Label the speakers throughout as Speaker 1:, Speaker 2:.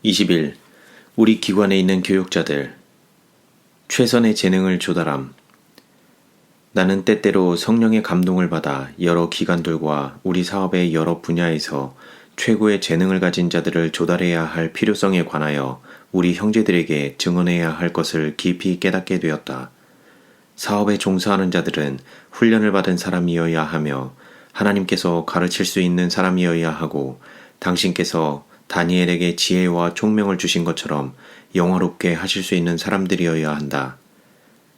Speaker 1: 20일 우리 기관에 있는 교육자들 최선의 재능을 조달함. 나는 때때로 성령의 감동을 받아 여러 기관들과 우리 사업의 여러 분야에서 최고의 재능을 가진 자들을 조달해야 할 필요성에 관하여 우리 형제들에게 증언해야 할 것을 깊이 깨닫게 되었다. 사업에 종사하는 자들은 훈련을 받은 사람이어야 하며 하나님께서 가르칠 수 있는 사람이어야 하고 당신께서 다니엘에게 지혜와 총명을 주신 것처럼 영화롭게 하실 수 있는 사람들이어야 한다.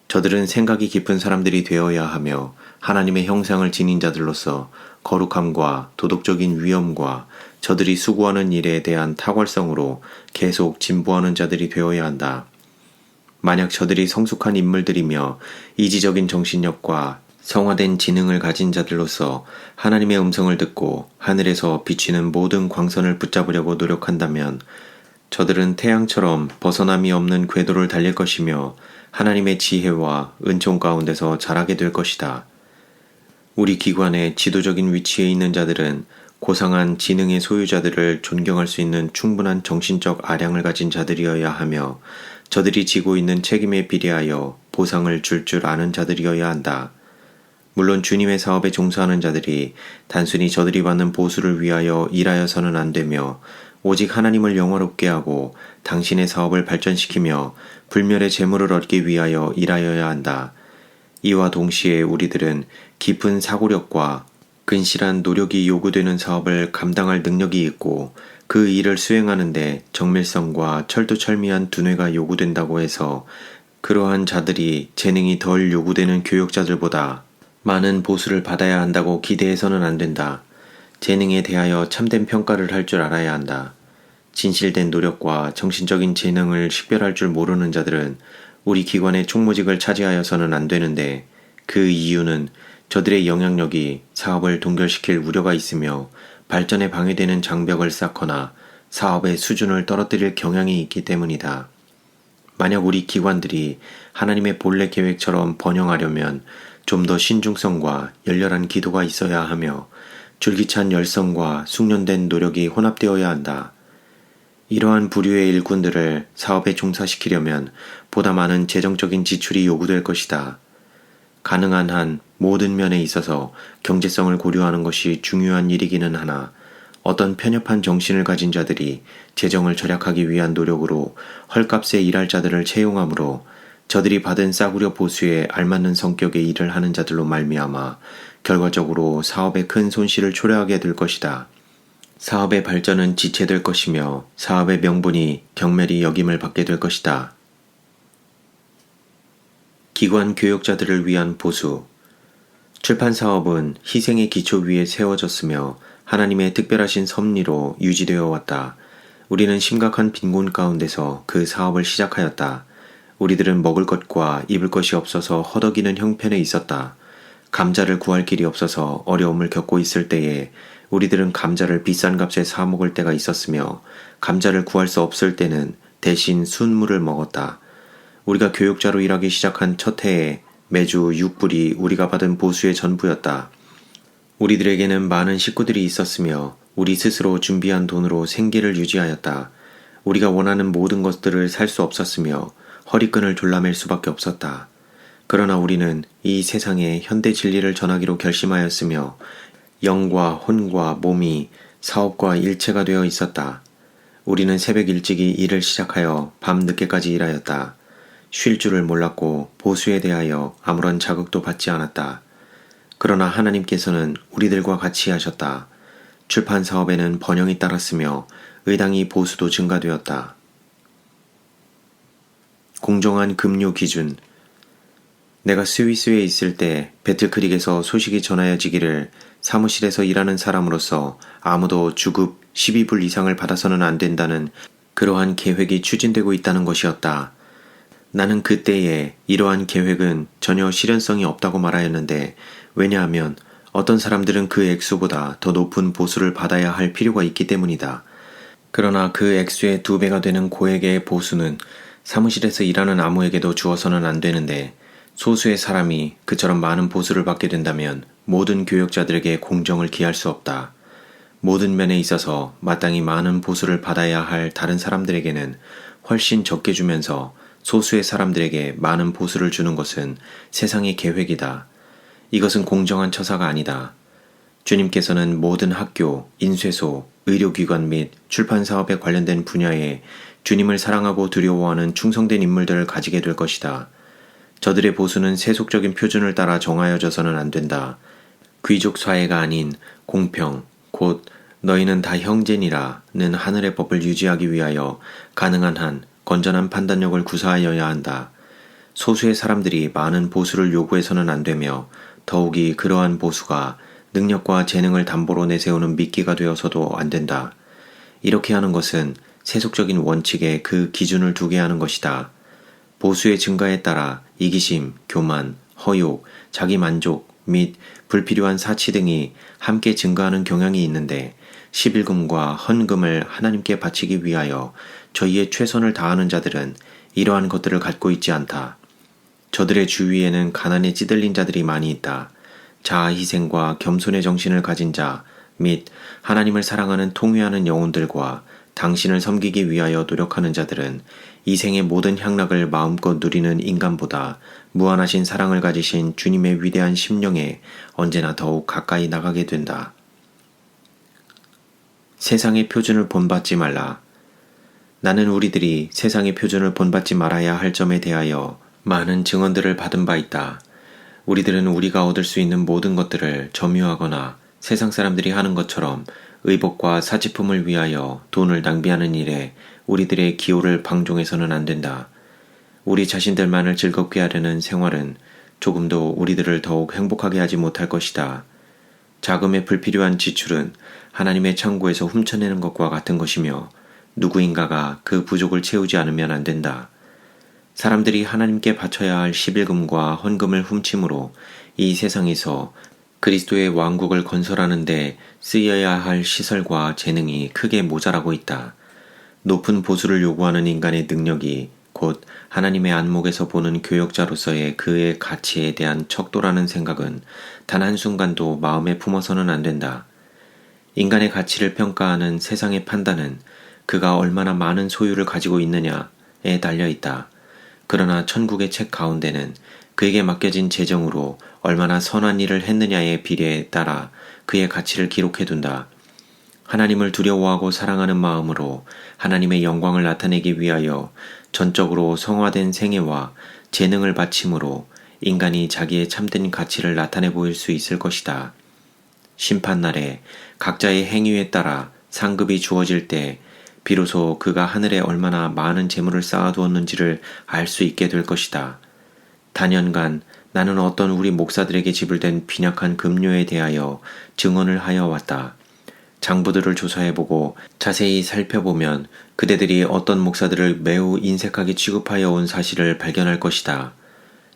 Speaker 1: 저들은 생각이 깊은 사람들이 되어야 하며 하나님의 형상을 지닌 자들로서 거룩함과 도덕적인 위엄과 저들이 수고하는 일에 대한 탁월성으로 계속 진보하는 자들이 되어야 한다. 만약 저들이 성숙한 인물들이며 이지적인 정신력과 성화된 지능을 가진 자들로서 하나님의 음성을 듣고 하늘에서 비치는 모든 광선을 붙잡으려고 노력한다면 저들은 태양처럼 벗어남이 없는 궤도를 달릴 것이며 하나님의 지혜와 은총 가운데서 자라게 될 것이다. 우리 기관의 지도적인 위치에 있는 자들은 고상한 지능의 소유자들을 존경할 수 있는 충분한 정신적 아량을 가진 자들이어야 하며 저들이 지고 있는 책임에 비례하여 보상을 줄 아는 자들이어야 한다. 물론 주님의 사업에 종사하는 자들이 단순히 저들이 받는 보수를 위하여 일하여서는 안 되며 오직 하나님을 영화롭게 하고 당신의 사업을 발전시키며 불멸의 재물을 얻기 위하여 일하여야 한다. 이와 동시에 우리들은 깊은 사고력과 근실한 노력이 요구되는 사업을 감당할 능력이 있고 그 일을 수행하는데 정밀성과 철두철미한 두뇌가 요구된다고 해서 그러한 자들이 재능이 덜 요구되는 교역자들보다 많은 보수를 받아야 한다고 기대해서는 안 된다. 재능에 대하여 참된 평가를 할 줄 알아야 한다. 진실된 노력과 정신적인 재능을 식별할 줄 모르는 자들은 우리 기관의 총무직을 차지하여서는 안 되는데 그 이유는 저들의 영향력이 사업을 동결시킬 우려가 있으며 발전에 방해되는 장벽을 쌓거나 사업의 수준을 떨어뜨릴 경향이 있기 때문이다. 만약 우리 기관들이 하나님의 본래 계획처럼 번영하려면 좀 더 신중성과 열렬한 기도가 있어야 하며 줄기찬 열성과 숙련된 노력이 혼합되어야 한다. 이러한 부류의 일꾼들을 사업에 종사시키려면 보다 많은 재정적인 지출이 요구될 것이다. 가능한 한 모든 면에 있어서 경제성을 고려하는 것이 중요한 일이기는 하나 어떤 편협한 정신을 가진 자들이 재정을 절약하기 위한 노력으로 헐값에 일할 자들을 채용하므로 저들이 받은 싸구려 보수에 알맞는 성격의 일을 하는 자들로 말미암아 결과적으로 사업에 큰 손실을 초래하게 될 것이다. 사업의 발전은 지체될 것이며 사업의 명분이 경멸이 여김을 받게 될 것이다. 기관 교역자들을 위한 보수. 출판 사업은 희생의 기초 위에 세워졌으며 하나님의 특별하신 섭리로 유지되어 왔다. 우리는 심각한 빈곤 가운데서 그 사업을 시작하였다. 우리들은 먹을 것과 입을 것이 없어서 허덕이는 형편에 있었다. 감자를 구할 길이 없어서 어려움을 겪고 있을 때에 우리들은 감자를 비싼 값에 사 먹을 때가 있었으며 감자를 구할 수 없을 때는 대신 순물을 먹었다. 우리가 교육자로 일하기 시작한 첫 해에 매주 6불이 우리가 받은 보수의 전부였다. 우리들에게는 많은 식구들이 있었으며 우리 스스로 준비한 돈으로 생계를 유지하였다. 우리가 원하는 모든 것들을 살 수 없었으며 허리끈을 졸라맬 수밖에 없었다. 그러나 우리는 이 세상에 현대 진리를 전하기로 결심하였으며 영과 혼과 몸이 사업과 일체가 되어 있었다. 우리는 새벽 일찍이 일을 시작하여 밤 늦게까지 일하였다. 쉴 줄을 몰랐고 보수에 대하여 아무런 자극도 받지 않았다. 그러나 하나님께서는 우리들과 같이 하셨다. 출판 사업에는 번영이 따랐으며 의당이 보수도 증가되었다. 공정한 급료 기준. 내가 스위스에 있을 때 배틀크릭에서 소식이 전하여지기를 사무실에서 일하는 사람으로서 아무도 주급 12불 이상을 받아서는 안 된다는 그러한 계획이 추진되고 있다는 것이었다. 나는 그때에 이러한 계획은 전혀 실현성이 없다고 말하였는데 왜냐하면 어떤 사람들은 그 액수보다 더 높은 보수를 받아야 할 필요가 있기 때문이다. 그러나 그 액수의 2배가 되는 고액의 보수는 사무실에서 일하는 아무에게도 주어서는 안 되는데 소수의 사람이 그처럼 많은 보수를 받게 된다면 모든 교역자들에게 공정을 기할 수 없다. 모든 면에 있어서 마땅히 많은 보수를 받아야 할 다른 사람들에게는 훨씬 적게 주면서 소수의 사람들에게 많은 보수를 주는 것은 세상의 계획이다. 이것은 공정한 처사가 아니다. 주님께서는 모든 학교, 인쇄소, 의료기관 및 출판사업에 관련된 분야에 주님을 사랑하고 두려워하는 충성된 인물들을 가지게 될 것이다. 저들의 보수는 세속적인 표준을 따라 정하여져서는 안 된다. 귀족 사회가 아닌 공평, 곧 너희는 다 형제니라는 하늘의 법을 유지하기 위하여 가능한 한 건전한 판단력을 구사하여야 한다. 소수의 사람들이 많은 보수를 요구해서는 안 되며 더욱이 그러한 보수가 능력과 재능을 담보로 내세우는 미끼가 되어서도 안 된다. 이렇게 하는 것은 세속적인 원칙에 그 기준을 두게 하는 것이다. 보수의 증가에 따라 이기심, 교만, 허욕, 자기만족 및 불필요한 사치 등이 함께 증가하는 경향이 있는데 11금과 헌금을 하나님께 바치기 위하여 저희의 최선을 다하는 자들은 이러한 것들을 갖고 있지 않다. 저들의 주위에는 가난에 찌들린 자들이 많이 있다. 자아 희생과 겸손의 정신을 가진 자 및 하나님을 사랑하는 통회하는 영혼들과 당신을 섬기기 위하여 노력하는 자들은 이 생의 모든 향락을 마음껏 누리는 인간보다 무한하신 사랑을 가지신 주님의 위대한 심령에 언제나 더욱 가까이 나가게 된다. 세상의 표준을 본받지 말라. 나는 우리들이 세상의 표준을 본받지 말아야 할 점에 대하여 많은 증언들을 받은 바 있다. 우리들은 우리가 얻을 수 있는 모든 것들을 점유하거나 세상 사람들이 하는 것처럼 의복과 사치품을 위하여 돈을 낭비하는 일에 우리들의 기호를 방종해서는 안 된다. 우리 자신들만을 즐겁게 하려는 생활은 조금도 우리들을 더욱 행복하게 하지 못할 것이다. 자금의 불필요한 지출은 하나님의 창고에서 훔쳐내는 것과 같은 것이며 누구인가가 그 부족을 채우지 않으면 안 된다. 사람들이 하나님께 바쳐야 할 11금과 헌금을 훔침으로 이 세상에서 그리스도의 왕국을 건설하는 데 쓰여야 할 시설과 재능이 크게 모자라고 있다. 높은 보수를 요구하는 인간의 능력이 곧 하나님의 안목에서 보는 교역자로서의 그의 가치에 대한 척도라는 생각은 단 한순간도 마음에 품어서는 안 된다. 인간의 가치를 평가하는 세상의 판단은 그가 얼마나 많은 소유를 가지고 있느냐에 달려 있다. 그러나 천국의 책 가운데는 그에게 맡겨진 재정으로 얼마나 선한 일을 했느냐의 비례에 따라 그의 가치를 기록해둔다. 하나님을 두려워하고 사랑하는 마음으로 하나님의 영광을 나타내기 위하여 전적으로 성화된 생애와 재능을 바침으로 인간이 자기의 참된 가치를 나타내 보일 수 있을 것이다. 심판날에 각자의 행위에 따라 상급이 주어질 때 비로소 그가 하늘에 얼마나 많은 재물을 쌓아두었는지를 알 수 있게 될 것이다. 단연간 나는 어떤 우리 목사들에게 지불된 빈약한 급료에 대하여 증언을 하여 왔다. 장부들을 조사해보고 자세히 살펴보면 그대들이 어떤 목사들을 매우 인색하게 취급하여 온 사실을 발견할 것이다.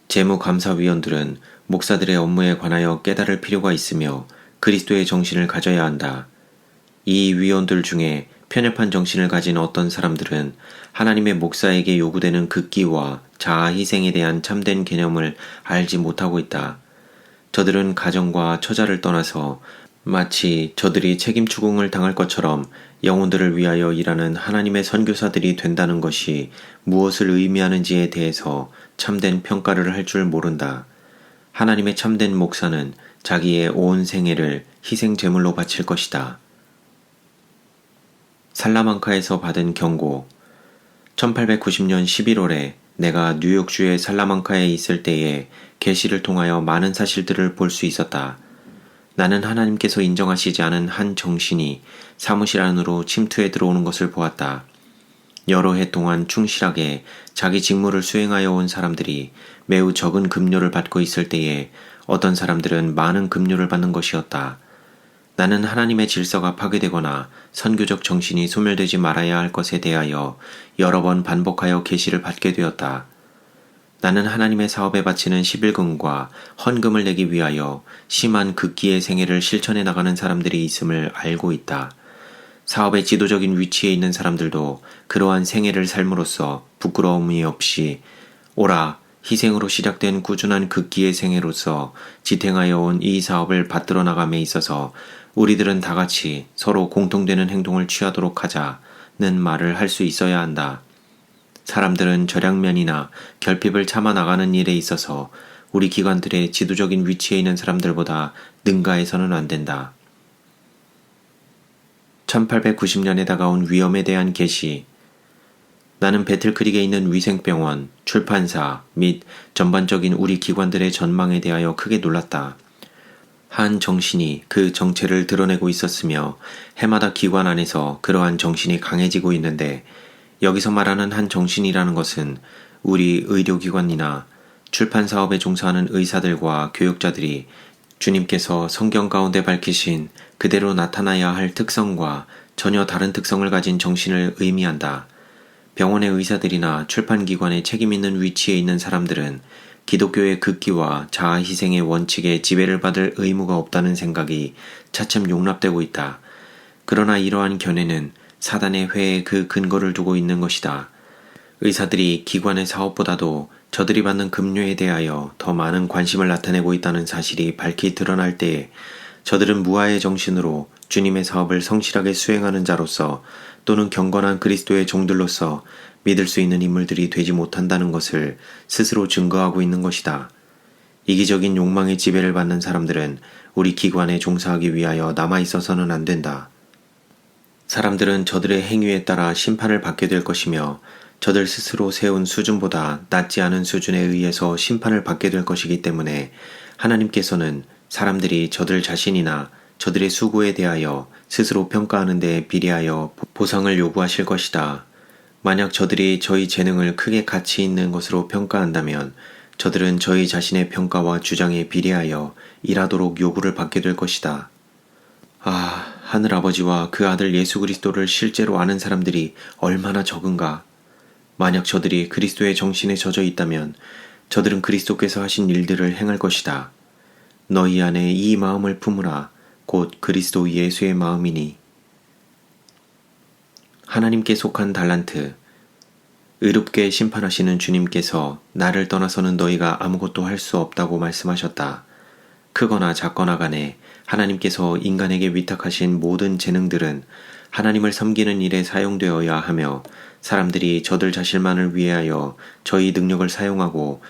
Speaker 1: 재무감사위원들은 목사들의 업무에 관하여 깨달을 필요가 있으며 그리스도의 정신을 가져야 한다. 이 위원들 중에 편협한 정신을 가진 어떤 사람들은 하나님의 목사에게 요구되는 극기와 자아 희생에 대한 참된 개념을 알지 못하고 있다. 저들은 가정과 처자를 떠나서 마치 저들이 책임 추궁을 당할 것처럼 영혼들을 위하여 일하는 하나님의 선교사들이 된다는 것이 무엇을 의미하는지에 대해서 참된 평가를 할 줄 모른다. 하나님의 참된 목사는 자기의 온 생애를 희생 제물로 바칠 것이다. 살라망카에서 받은 경고. 1890년 11월에 내가 뉴욕주의 살라망카에 있을 때에 계시를 통하여 많은 사실들을 볼 수 있었다. 나는 하나님께서 인정하시지 않은 한 정신이 사무실 안으로 침투해 들어오는 것을 보았다. 여러 해 동안 충실하게 자기 직무를 수행하여 온 사람들이 매우 적은 급료를 받고 있을 때에 어떤 사람들은 많은 급료를 받는 것이었다. 나는 하나님의 질서가 파괴되거나 선교적 정신이 소멸되지 말아야 할 것에 대하여 여러 번 반복하여 계시를 받게 되었다. 나는 하나님의 사업에 바치는 11금과 헌금을 내기 위하여 심한 극기의 생애를 실천해 나가는 사람들이 있음을 알고 있다. 사업의 지도적인 위치에 있는 사람들도 그러한 생애를 삶으로써 부끄러움이 없이 오라 희생으로 시작된 꾸준한 극기의 생애로서 지탱하여 온 이 사업을 받들어 나감에 있어서 우리들은 다 같이 서로 공통되는 행동을 취하도록 하자는 말을 할 수 있어야 한다. 사람들은 절약면이나 결핍을 참아 나가는 일에 있어서 우리 기관들의 지도적인 위치에 있는 사람들보다 능가해서는 안 된다. 1890년에 다가온 위험에 대한 계시. 나는 배틀크릭에 있는 위생병원, 출판사 및 전반적인 우리 기관들의 전망에 대하여 크게 놀랐다. 한 정신이 그 정체를 드러내고 있었으며 해마다 기관 안에서 그러한 정신이 강해지고 있는데, 여기서 말하는 한 정신이라는 것은 우리 의료기관이나 출판사업에 종사하는 의사들과 교육자들이 주님께서 성경 가운데 밝히신 그대로 나타나야 할 특성과 전혀 다른 특성을 가진 정신을 의미한다. 병원의 의사들이나 출판기관에 책임 있는 위치에 있는 사람들은 기독교의 극기와 자아희생의 원칙에 지배를 받을 의무가 없다는 생각이 차츰 용납되고 있다. 그러나 이러한 견해는 사단의 회에 그 근거를 두고 있는 것이다. 의사들이 기관의 사업보다도 저들이 받는 급료에 대하여 더 많은 관심을 나타내고 있다는 사실이 밝히 드러날 때에 저들은 무아의 정신으로 주님의 사업을 성실하게 수행하는 자로서 또는 경건한 그리스도의 종들로서 믿을 수 있는 인물들이 되지 못한다는 것을 스스로 증거하고 있는 것이다. 이기적인 욕망의 지배를 받는 사람들은 우리 기관에 종사하기 위하여 남아있어서는 안 된다. 사람들은 저들의 행위에 따라 심판을 받게 될 것이며 저들 스스로 세운 수준보다 낮지 않은 수준에 의해서 심판을 받게 될 것이기 때문에 하나님께서는 사람들이 저들 자신이나 저들의 수고에 대하여 스스로 평가하는 데 비례하여 보상을 요구하실 것이다. 만약 저들이 저희 재능을 크게 가치 있는 것으로 평가한다면 저들은 저희 자신의 평가와 주장에 비례하여 일하도록 요구를 받게 될 것이다. 하늘아버지와 그 아들 예수 그리스도를 실제로 아는 사람들이 얼마나 적은가. 만약 저들이 그리스도의 정신에 젖어 있다면 저들은 그리스도께서 하신 일들을 행할 것이다. 너희 안에 이 마음을 품으라. 곧 그리스도 예수의 마음이니. 하나님께 속한 달란트. 의롭게 심판하시는 주님께서 나를 떠나서는 너희가 아무것도 할 수 없다고 말씀하셨다. 크거나 작거나 간에 하나님께서 인간에게 위탁하신 모든 재능들은 하나님을 섬기는 일에 사용되어야 하며, 사람들이 저들 자신만을 위하여 저희 능력을 사용하고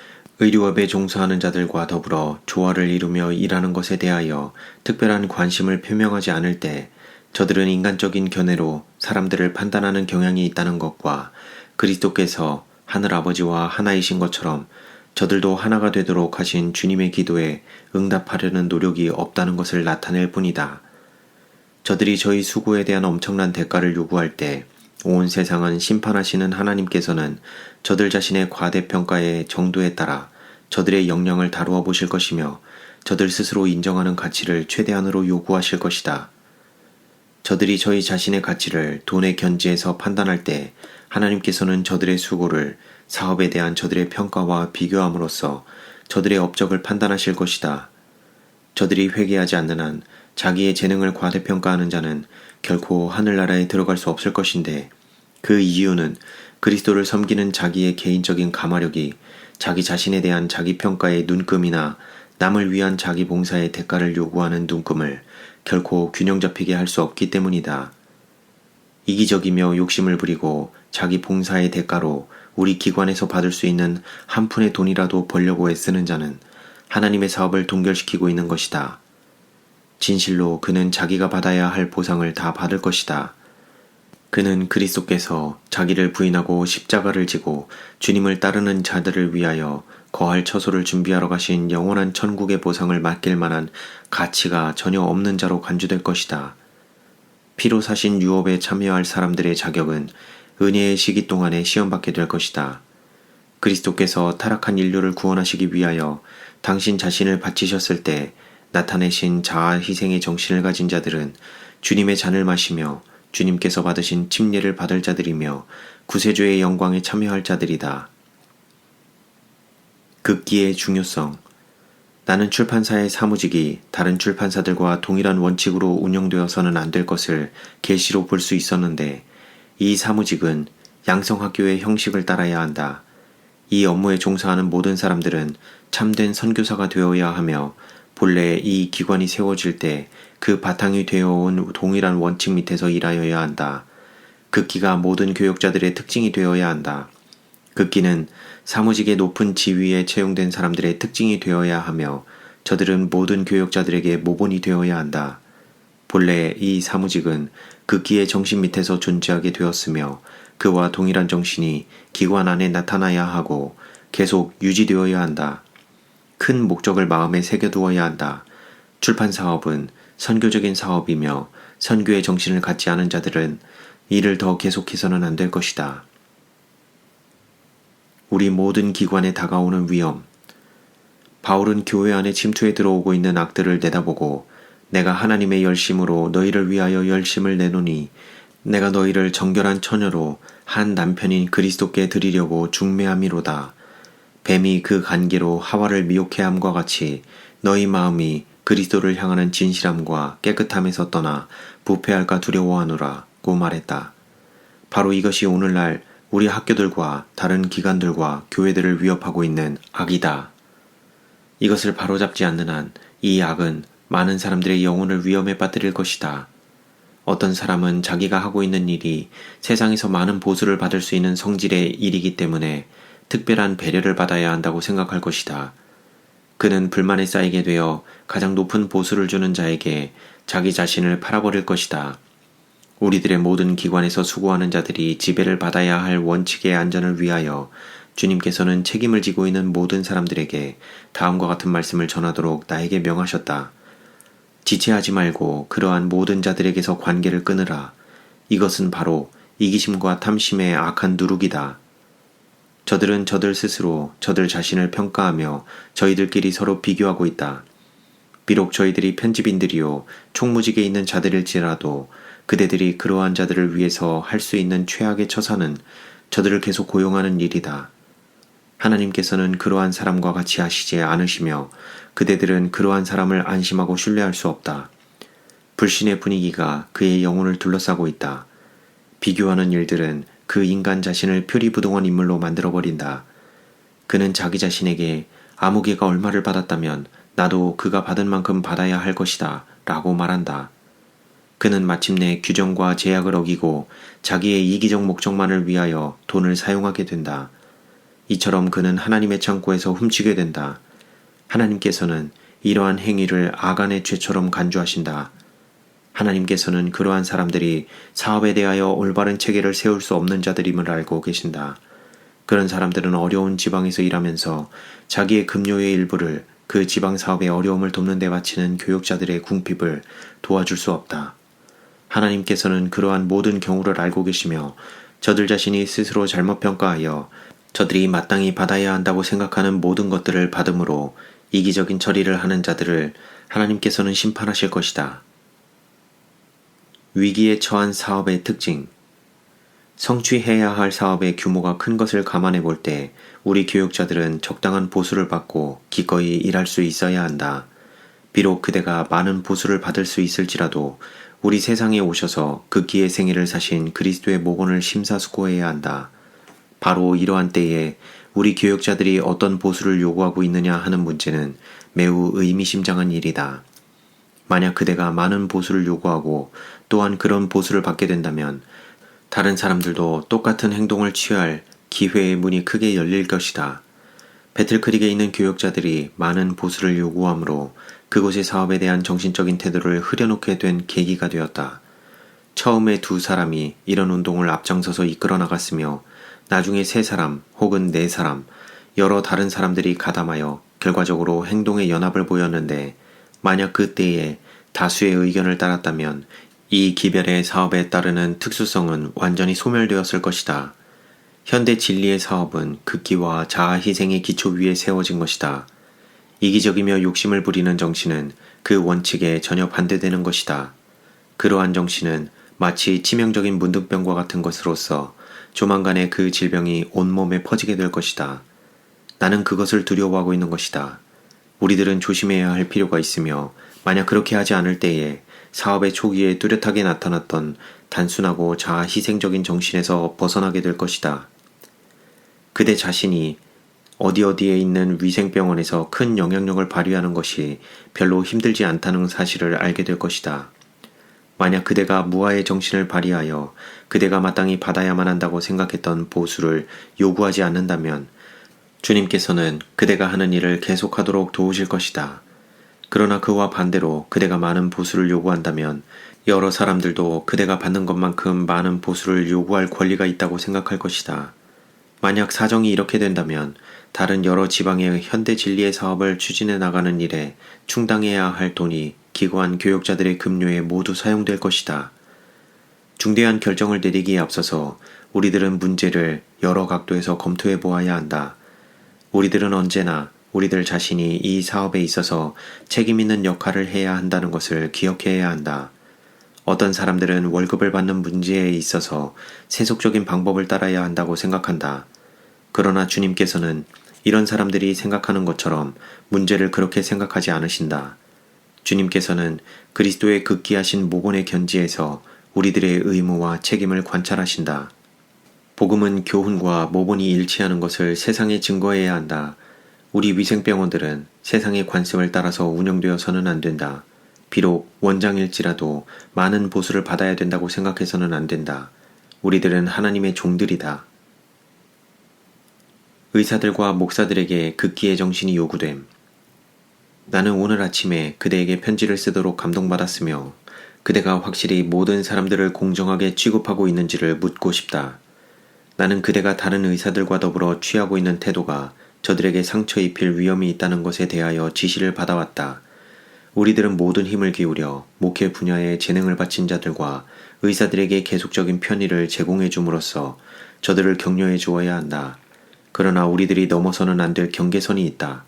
Speaker 1: 의료업에 종사하는 자들과 더불어 조화를 이루며 일하는 것에 대하여 특별한 관심을 표명하지 않을 때 저들은 인간적인 견해로 사람들을 판단하는 경향이 있다는 것과 그리스도께서 하늘아버지와 하나이신 것처럼 저들도 하나가 되도록 하신 주님의 기도에 응답하려는 노력이 없다는 것을 나타낼 뿐이다. 저들이 저희 수고에 대한 엄청난 대가를 요구할 때 온 세상은 심판하시는 하나님께서는 저들 자신의 과대평가의 정도에 따라 저들의 역량을 다루어 보실 것이며 저들 스스로 인정하는 가치를 최대한으로 요구하실 것이다. 저들이 저희 자신의 가치를 돈의 견지에서 판단할 때 하나님께서는 저들의 수고를 사업에 대한 저들의 평가와 비교함으로써 저들의 업적을 판단하실 것이다. 저들이 회개하지 않는 한 자기의 재능을 과대평가하는 자는 결코 하늘나라에 들어갈 수 없을 것인데, 그 이유는 그리스도를 섬기는 자기의 개인적인 가마력이 자기 자신에 대한 자기 평가의 눈금이나 남을 위한 자기 봉사의 대가를 요구하는 눈금을 결코 균형 잡히게 할 수 없기 때문이다. 이기적이며 욕심을 부리고 자기 봉사의 대가로 우리 기관에서 받을 수 있는 한 푼의 돈이라도 벌려고 애쓰는 자는 하나님의 사업을 동결시키고 있는 것이다. 진실로 그는 자기가 받아야 할 보상을 다 받을 것이다. 그는 그리스도께서 자기를 부인하고 십자가를 지고 주님을 따르는 자들을 위하여 거할 처소를 준비하러 가신 영원한 천국의 보상을 맡길 만한 가치가 전혀 없는 자로 간주될 것이다. 피로 사신 유업에 참여할 사람들의 자격은 은혜의 시기 동안에 시험받게 될 것이다. 그리스도께서 타락한 인류를 구원하시기 위하여 당신 자신을 바치셨을 때 나타내신 자아 희생의 정신을 가진 자들은 주님의 잔을 마시며 주님께서 받으신 침례를 받을 자들이며 구세주의 영광에 참여할 자들이다. 극기의 중요성. 나는 출판사의 사무직이 다른 출판사들과 동일한 원칙으로 운영되어서는 안 될 것을 계시로 볼 수 있었는데, 이 사무직은 양성학교의 형식을 따라야 한다. 이 업무에 종사하는 모든 사람들은 참된 선교사가 되어야 하며 본래 이 기관이 세워질 때 그 바탕이 되어온 동일한 원칙 밑에서 일하여야 한다. 극기가 모든 교역자들의 특징이 되어야 한다. 극기는 사무직의 높은 지위에 채용된 사람들의 특징이 되어야 하며 저들은 모든 교역자들에게 모본이 되어야 한다. 본래 이 사무직은 극기의 정신 밑에서 존재하게 되었으며 그와 동일한 정신이 기관 안에 나타나야 하고 계속 유지되어야 한다. 큰 목적을 마음에 새겨두어야 한다. 출판 사업은 선교적인 사업이며 선교의 정신을 갖지 않은 자들은 이를 더 계속해서는 안 될 것이다. 우리 모든 기관에 다가오는 위험. 바울은 교회 안에 침투해 들어오고 있는 악들을 내다보고 내가 하나님의 열심으로 너희를 위하여 열심을 내노니 내가 너희를 정결한 처녀로 한 남편인 그리스도께 드리려고 중매함이로다. 뱀이 그 간계로 하와를 미혹해 함과 같이 너희 마음이 그리스도를 향하는 진실함과 깨끗함에서 떠나 부패할까 두려워하노라 고 말했다. 바로 이것이 오늘날 우리 학교들과 다른 기관들과 교회들을 위협하고 있는 악이다. 이것을 바로잡지 않는 한 이 악은 많은 사람들의 영혼을 위험에 빠뜨릴 것이다. 어떤 사람은 자기가 하고 있는 일이 세상에서 많은 보수를 받을 수 있는 성질의 일이기 때문에 특별한 배려를 받아야 한다고 생각할 것이다. 그는 불만에 쌓이게 되어 가장 높은 보수를 주는 자에게 자기 자신을 팔아버릴 것이다. 우리들의 모든 기관에서 수고하는 자들이 지배를 받아야 할 원칙의 안전을 위하여 주님께서는 책임을 지고 있는 모든 사람들에게 다음과 같은 말씀을 전하도록 나에게 명하셨다. 지체하지 말고 그러한 모든 자들에게서 관계를 끊으라. 이것은 바로 이기심과 탐심의 악한 누룩이다. 저들은 저들 스스로 저들 자신을 평가하며 저희들끼리 서로 비교하고 있다. 비록 저희들이 편집인들이요 총무직에 있는 자들일지라도 그대들이 그러한 자들을 위해서 할 수 있는 최악의 처사는 저들을 계속 고용하는 일이다. 하나님께서는 그러한 사람과 같이 하시지 않으시며 그대들은 그러한 사람을 안심하고 신뢰할 수 없다. 불신의 분위기가 그의 영혼을 둘러싸고 있다. 비교하는 일들은 그 인간 자신을 표리부동한 인물로 만들어버린다. 그는 자기 자신에게 아무개가 얼마를 받았다면 나도 그가 받은 만큼 받아야 할 것이다 라고 말한다. 그는 마침내 규정과 제약을 어기고 자기의 이기적 목적만을 위하여 돈을 사용하게 된다. 이처럼 그는 하나님의 창고에서 훔치게 된다. 하나님께서는 이러한 행위를 아간의 죄처럼 간주하신다. 하나님께서는 그러한 사람들이 사업에 대하여 올바른 체계를 세울 수 없는 자들임을 알고 계신다. 그런 사람들은 어려운 지방에서 일하면서 자기의 급료의 일부를 그 지방 사업의 어려움을 돕는 데 바치는 교역자들의 궁핍을 도와줄 수 없다. 하나님께서는 그러한 모든 경우를 알고 계시며 저들 자신이 스스로 잘못 평가하여 저들이 마땅히 받아야 한다고 생각하는 모든 것들을 받음으로 이기적인 처리를 하는 자들을 하나님께서는 심판하실 것이다. 위기에 처한 사업의 특징. 성취해야 할 사업의 규모가 큰 것을 감안해 볼 때 우리 교육자들은 적당한 보수를 받고 기꺼이 일할 수 있어야 한다. 비록 그대가 많은 보수를 받을 수 있을지라도 우리 세상에 오셔서 극기의 생애를 사신 그리스도의 모본을 심사숙고해야 한다. 바로 이러한 때에 우리 교육자들이 어떤 보수를 요구하고 있느냐 하는 문제는 매우 의미심장한 일이다. 만약 그대가 많은 보수를 요구하고 또한 그런 보수를 받게 된다면 다른 사람들도 똑같은 행동을 취할 기회의 문이 크게 열릴 것이다. 배틀크릭에 있는 교역자들이 많은 보수를 요구하므로 그곳의 사업에 대한 정신적인 태도를 흐려놓게 된 계기가 되었다. 처음에 2사람이 이런 운동을 앞장서서 이끌어 나갔으며 나중에 3사람 혹은 4사람 여러 다른 사람들이 가담하여 결과적으로 행동의 연합을 보였는데 만약 그때에 다수의 의견을 따랐다면 이 기별의 사업에 따르는 특수성은 완전히 소멸되었을 것이다. 현대 진리의 사업은 극기와 자아 희생의 기초 위에 세워진 것이다. 이기적이며 욕심을 부리는 정신은 그 원칙에 전혀 반대되는 것이다. 그러한 정신은 마치 치명적인 문둥병과 같은 것으로서 조만간에 그 질병이 온몸에 퍼지게 될 것이다. 나는 그것을 두려워하고 있는 것이다. 우리들은 조심해야 할 필요가 있으며 만약 그렇게 하지 않을 때에 사업의 초기에 뚜렷하게 나타났던 단순하고 자아 희생적인 정신에서 벗어나게 될 것이다. 그대 자신이 어디 어디에 있는 위생병원에서 큰 영향력을 발휘하는 것이 별로 힘들지 않다는 사실을 알게 될 것이다. 만약 그대가 무아의 정신을 발휘하여 그대가 마땅히 받아야만 한다고 생각했던 보수를 요구하지 않는다면 주님께서는 그대가 하는 일을 계속하도록 도우실 것이다. 그러나 그와 반대로 그대가 많은 보수를 요구한다면 여러 사람들도 그대가 받는 것만큼 많은 보수를 요구할 권리가 있다고 생각할 것이다. 만약 사정이 이렇게 된다면 다른 여러 지방의 현대 진리의 사업을 추진해 나가는 일에 충당해야 할 돈이 기고한 교역자들의 급료에 모두 사용될 것이다. 중대한 결정을 내리기에 앞서서 우리들은 문제를 여러 각도에서 검토해 보아야 한다. 우리들은 언제나 우리들 자신이 이 사업에 있어서 책임 있는 역할을 해야 한다는 것을 기억해야 한다. 어떤 사람들은 월급을 받는 문제에 있어서 세속적인 방법을 따라야 한다고 생각한다. 그러나 주님께서는 이런 사람들이 생각하는 것처럼 문제를 그렇게 생각하지 않으신다. 주님께서는 그리스도의 극기하신 모본의 견지에서 우리들의 의무와 책임을 관찰하신다. 복음은 교훈과 모본이 일치하는 것을 세상에 증거해야 한다. 우리 위생병원들은 세상의 관습을 따라서 운영되어서는 안 된다. 비록 원장일지라도 많은 보수를 받아야 된다고 생각해서는 안 된다. 우리들은 하나님의 종들이다. 의사들과 목사들에게 극기의 정신이 요구됨. 나는 오늘 아침에 그대에게 편지를 쓰도록 감동받았으며 그대가 확실히 모든 사람들을 공정하게 취급하고 있는지를 묻고 싶다. 나는 그대가 다른 의사들과 더불어 취하고 있는 태도가 저들에게 상처 입힐 위험이 있다는 것에 대하여 지시를 받아왔다. 우리들은 모든 힘을 기울여 목회 분야에 재능을 바친 자들과 의사들에게 계속적인 편의를 제공해 줌으로써 저들을 격려해 주어야 한다. 그러나 우리들이 넘어서는 안 될 경계선이 있다.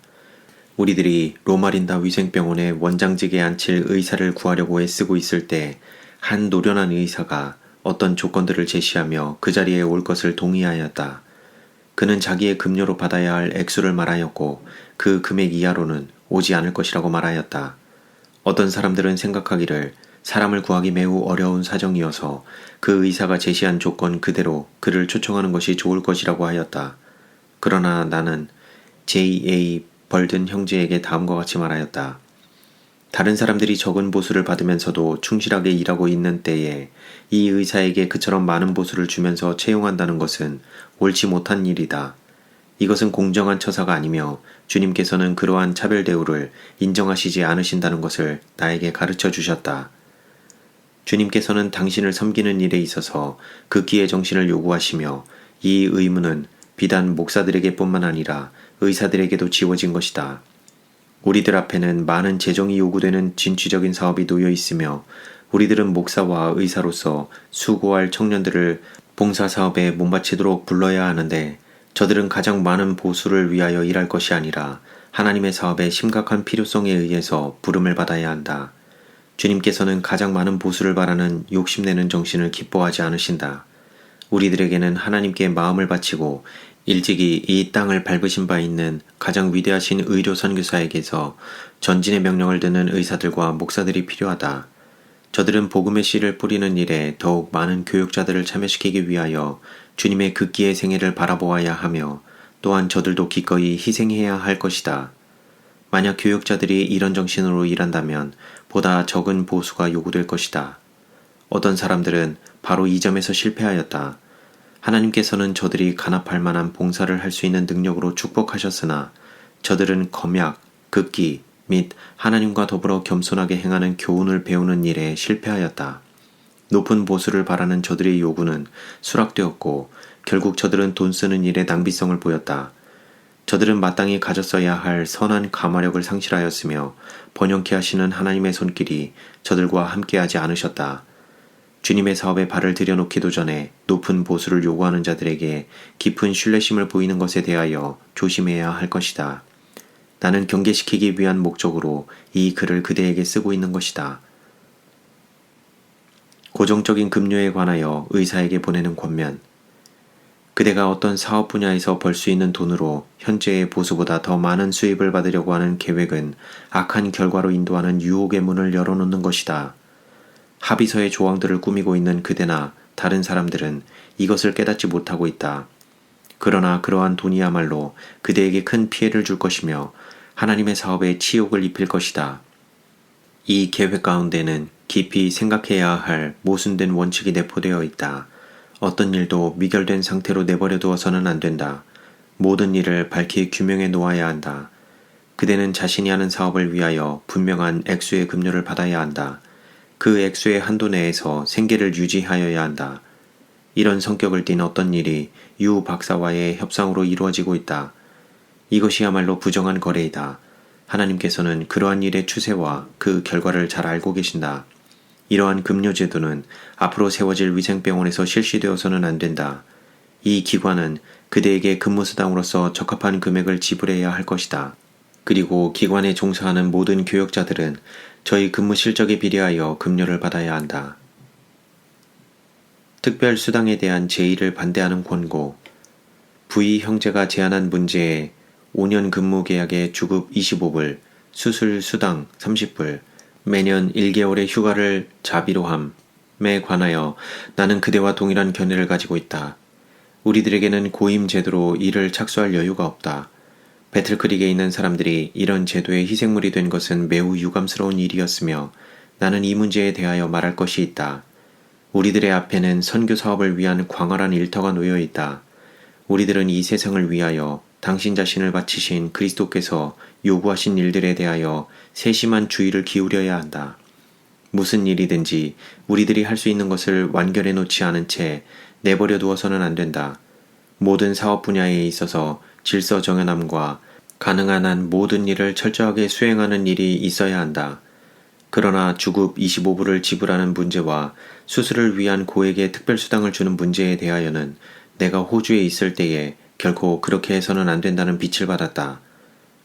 Speaker 1: 우리들이 로마린다 위생병원에 원장직에 앉힐 의사를 구하려고 애쓰고 있을 때 한 노련한 의사가 어떤 조건들을 제시하며 그 자리에 올 것을 동의하였다. 그는 자기의 급료로 받아야 할 액수를 말하였고 그 금액 이하로는 오지 않을 것이라고 말하였다. 어떤 사람들은 생각하기를 사람을 구하기 매우 어려운 사정이어서 그 의사가 제시한 조건 그대로 그를 초청하는 것이 좋을 것이라고 하였다. 그러나 나는 J.A. 벌든 형제에게 다음과 같이 말하였다. 다른 사람들이 적은 보수를 받으면서도 충실하게 일하고 있는 때에 이 의사에게 그처럼 많은 보수를 주면서 채용한다는 것은 옳지 못한 일이다. 이것은 공정한 처사가 아니며 주님께서는 그러한 차별 대우를 인정하시지 않으신다는 것을 나에게 가르쳐 주셨다. 주님께서는 당신을 섬기는 일에 있어서 극기의 정신을 요구하시며 이 의무는 비단 목사들에게 뿐만 아니라 의사들에게도 지워진 것이다. 우리들 앞에는 많은 재정이 요구되는 진취적인 사업이 놓여 있으며 우리들은 목사와 의사로서 수고할 청년들을 봉사사업에 몸바치도록 불러야 하는데 저들은 가장 많은 보수를 위하여 일할 것이 아니라 하나님의 사업의 심각한 필요성에 의해서 부름을 받아야 한다. 주님께서는 가장 많은 보수를 바라는 욕심내는 정신을 기뻐하지 않으신다. 우리들에게는 하나님께 마음을 바치고 일찍이 이 땅을 밟으신 바 있는 가장 위대하신 의료 선교사에게서 전진의 명령을 듣는 의사들과 목사들이 필요하다. 저들은 복음의 씨를 뿌리는 일에 더욱 많은 교육자들을 참여시키기 위하여 주님의 극기의 생애를 바라보아야 하며 또한 저들도 기꺼이 희생해야 할 것이다. 만약 교육자들이 이런 정신으로 일한다면 보다 적은 보수가 요구될 것이다. 어떤 사람들은 바로 이 점에서 실패하였다. 하나님께서는 저들이 간합할 만한 봉사를 할 수 있는 능력으로 축복하셨으나 저들은 검약, 극기 및 하나님과 더불어 겸손하게 행하는 교훈을 배우는 일에 실패하였다. 높은 보수를 바라는 저들의 요구는 수락되었고 결국 저들은 돈 쓰는 일에 낭비성을 보였다. 저들은 마땅히 가졌어야 할 선한 감화력을 상실하였으며 번영케 하시는 하나님의 손길이 저들과 함께하지 않으셨다. 주님의 사업에 발을 들여놓기도 전에 높은 보수를 요구하는 자들에게 깊은 신뢰심을 보이는 것에 대하여 조심해야 할 것이다. 나는 경계시키기 위한 목적으로 이 글을 그대에게 쓰고 있는 것이다. 고정적인 급료에 관하여 의사에게 보내는 권면. 그대가 어떤 사업 분야에서 벌 수 있는 돈으로 현재의 보수보다 더 많은 수입을 받으려고 하는 계획은 악한 결과로 인도하는 유혹의 문을 열어놓는 것이다. 합의서의 조항들을 꾸미고 있는 그대나 다른 사람들은 이것을 깨닫지 못하고 있다. 그러나 그러한 돈이야말로 그대에게 큰 피해를 줄 것이며 하나님의 사업에 치욕을 입힐 것이다. 이 계획 가운데는 깊이 생각해야 할 모순된 원칙이 내포되어 있다. 어떤 일도 미결된 상태로 내버려 두어서는 안 된다. 모든 일을 밝히 규명해 놓아야 한다. 그대는 자신이 하는 사업을 위하여 분명한 액수의 급료를 받아야 한다. 그 액수의 한도 내에서 생계를 유지하여야 한다. 이런 성격을 띤 어떤 일이 유 박사와의 협상으로 이루어지고 있다. 이것이야말로 부정한 거래이다. 하나님께서는 그러한 일의 추세와 그 결과를 잘 알고 계신다. 이러한 급료제도는 앞으로 세워질 위생병원에서 실시되어서는 안 된다. 이 기관은 그대에게 근무수당으로서 적합한 금액을 지불해야 할 것이다. 그리고 기관에 종사하는 모든 교역자들은 저희 근무 실적에 비례하여 급료를 받아야 한다. 특별수당에 대한 제의를 반대하는 권고. 부의 형제가 제안한 문제에 5년 근무 계약의 주급 25불, 수술 수당 30불, 매년 1개월의 휴가를 자비로 함에 관하여 나는 그대와 동일한 견해를 가지고 있다. 우리들에게는 고임 제도로 이를 착수할 여유가 없다. 배틀크릭에 있는 사람들이 이런 제도의 희생물이 된 것은 매우 유감스러운 일이었으며 나는 이 문제에 대하여 말할 것이 있다. 우리들의 앞에는 선교 사업을 위한 광활한 일터가 놓여 있다. 우리들은 이 세상을 위하여 당신 자신을 바치신 그리스도께서 요구하신 일들에 대하여 세심한 주의를 기울여야 한다. 무슨 일이든지 우리들이 할 수 있는 것을 완결해 놓지 않은 채 내버려 두어서는 안 된다. 모든 사업 분야에 있어서 질서 정연함과 가능한 한 모든 일을 철저하게 수행하는 일이 있어야 한다. 그러나 주급 25불을 지불하는 문제와 수술을 위한 고액의 특별수당을 주는 문제에 대하여는 내가 호주에 있을 때에 결코 그렇게 해서는 안 된다는 빛을 받았다.